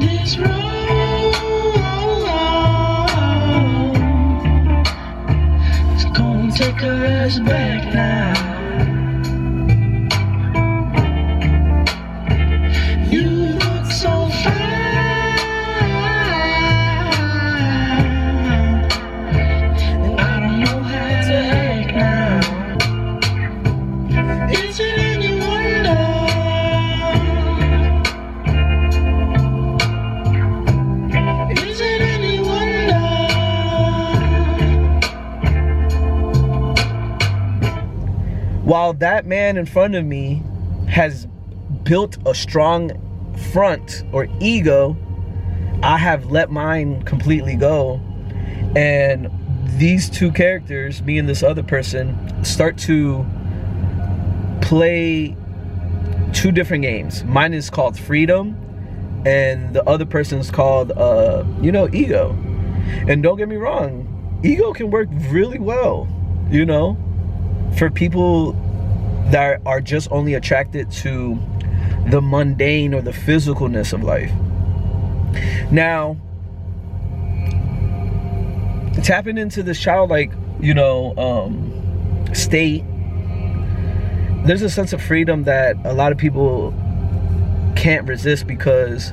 This road is gonna take us back now. You look so fine, and I don't know how to act now. Is it any wonder? Is it any wonder? While that man in front of me has built a strong front or ego, I have let mine completely go. And these two characters, me and this other person, start to play two different games. Mine is called freedom, and the other person's called, ego. And don't get me wrong, ego can work really well, for people that are just only attracted to the mundane or the physicalness of life. Now, tapping into this childlike, state, there's a sense of freedom that a lot of people can't resist, because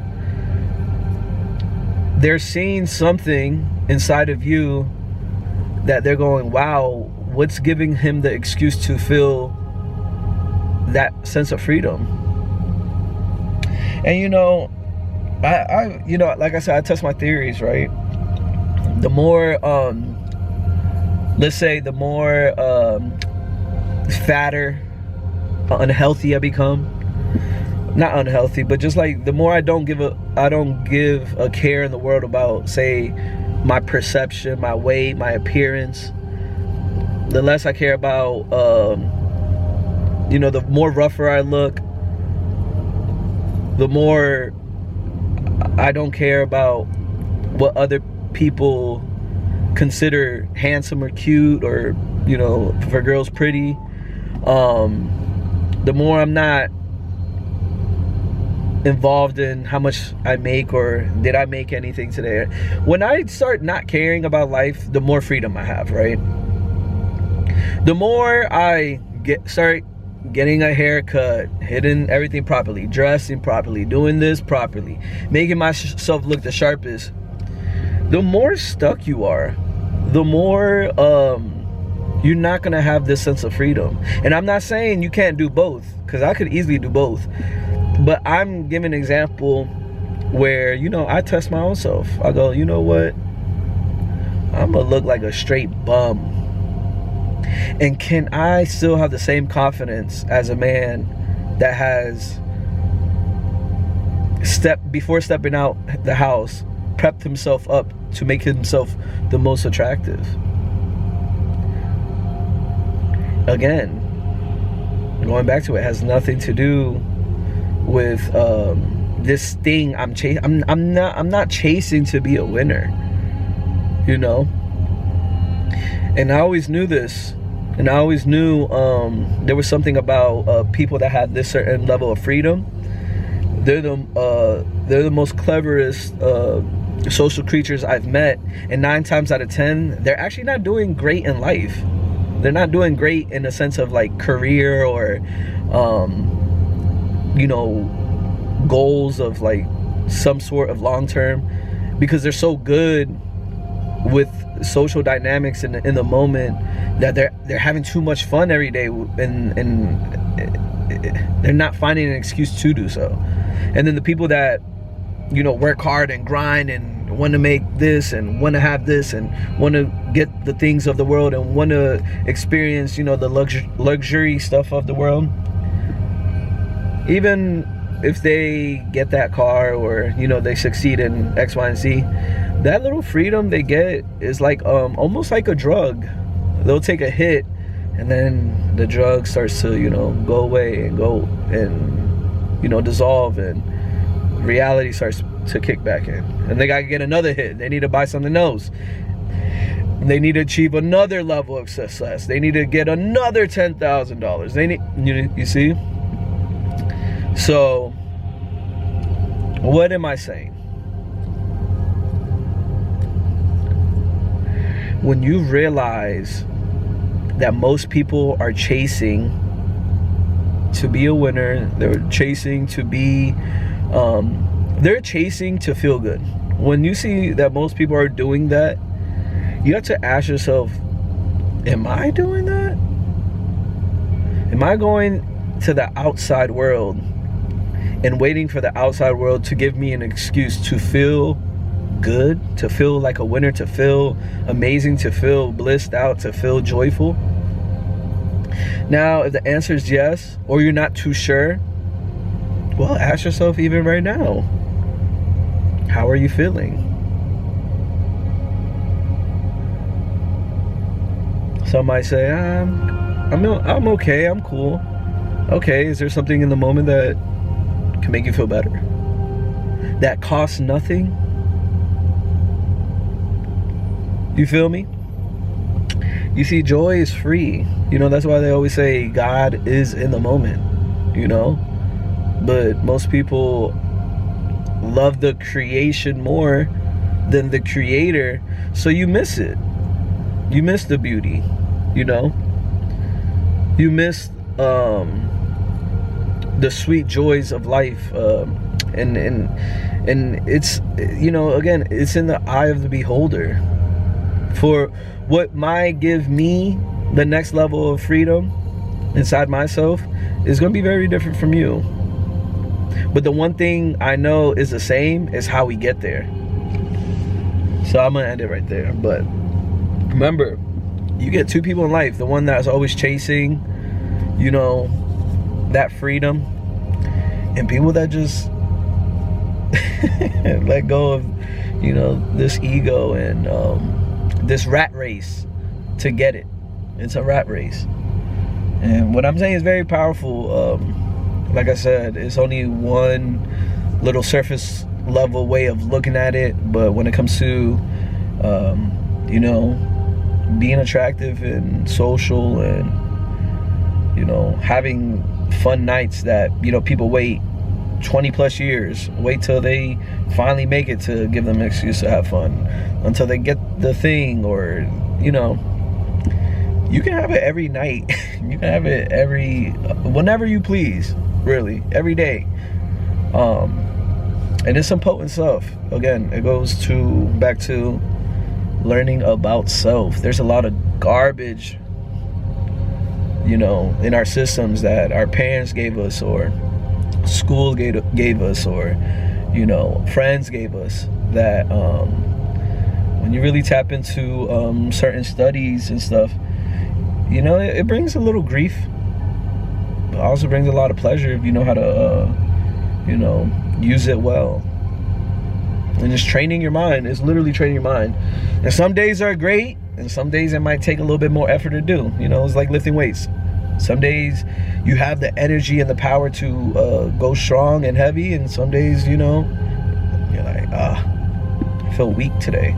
they're seeing something inside of you that they're going, wow, what's giving him the excuse to feel that sense of freedom? And I like I said, I test my theories, right? The more let's say the more fatter, unhealthy I become, not unhealthy, but just like the more I don't give a care in the world about, say, my perception, my weight, my appearance, the less I care about, the more rougher I look, the more I don't care about what other people consider handsome or cute, or if a girl's pretty. The more I'm not involved in how much I make, or did I make anything today. When I start not caring about life, the more freedom I have, right? The more I start getting a haircut, hitting everything properly, dressing properly, doing this properly, making myself look the sharpest, the more stuck you are, the more you're not gonna have this sense of freedom. And I'm not saying you can't do both, because I could easily do both, but I'm giving an example where I test my own self. I go, you know what, I'm gonna look like a straight bum, and can I still have the same confidence as a man that has before stepping out the house, prepped himself up to make himself the most attractive? Again, going back to it, has nothing to do with this thing I'm chasing. I'm not chasing to be a winner, And I always knew this, and I always knew there was something about people that had this certain level of freedom. They're the most cleverest social creatures I've met, and 9 times out of 10, they're actually not doing great in life. They're not doing great in the sense of like career or goals of like some sort of long term, because they're so good with social dynamics in the moment that they're having too much fun every day, and they're not finding an excuse to do so. And then the people that work hard and grind and want to make this and want to have this and want to get the things of the world and want to experience the luxury stuff of the world, even if they get that car or they succeed in X, Y, and Z, that little freedom they get is like almost like a drug. They'll take a hit, and then the drug starts to go away and go and dissolve, and reality starts to kick back in, and they gotta get another hit. They need to buy something else. They need to achieve another level of success. They need to get another $10,000. They need, you see. So what am I saying? when you realize that most people are chasing to be a winner, they're chasing to be, they're chasing to feel good. When you see that most people are doing that, you have to ask yourself, am I doing that? Am I going to the outside world and waiting for the outside world to give me an excuse to feel good, to feel like a winner, to feel amazing, to feel blissed out, to feel joyful? Now, if the answer is yes, or you're not too sure, well, ask yourself even right now, how are you feeling? Some might say, I'm okay, I'm cool. Okay, is there something in the moment that can make you feel better? That costs nothing? You feel me? You see, joy is free. You know, that's why they always say God is in the moment, you know? But most people love the creation more than the creator, so you miss it. You miss the beauty, you know? You miss the sweet joys of life, and it's, you know, again, it's in the eye of the beholder. For what might give me the next level of freedom inside myself is going to be very different from you. But the one thing I know is the same is how we get there. So I'm going to end it right there. But remember, you get two people in life. The one that's always chasing, you know, that freedom, and people that just let go of, you know, this ego and this rat race to get it. It's a rat race. And what I'm saying is very powerful. Like I said, it's only one little surface level way of looking at it, but when it comes to you know, being attractive and social and, you know, having fun nights that, you know, people wait 20 plus years, wait till they finally make it to give them an excuse to have fun, until they get the thing, or, you know, you can have it every night. You can have it whenever you please, really, every day. And it's some potent stuff. Again, it goes back to learning about self. There's a lot of garbage, you know, in our systems that our parents gave us, or school gave us, or, you know, friends gave us, that when you really tap into certain studies and stuff, you know, it brings a little grief, but also brings a lot of pleasure if you know how to you know, use it well. And just training your mind is literally training your mind. And some days are great, and some days it might take a little bit more effort to do. You know, it's like lifting weights. Some days you have the energy and the power to go strong and heavy, and some days, you know, you're like, I feel weak today.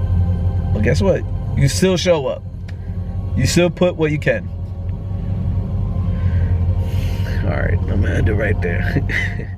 Well, guess what? You still show up. You still put what you can. All right, I'm gonna end it right there.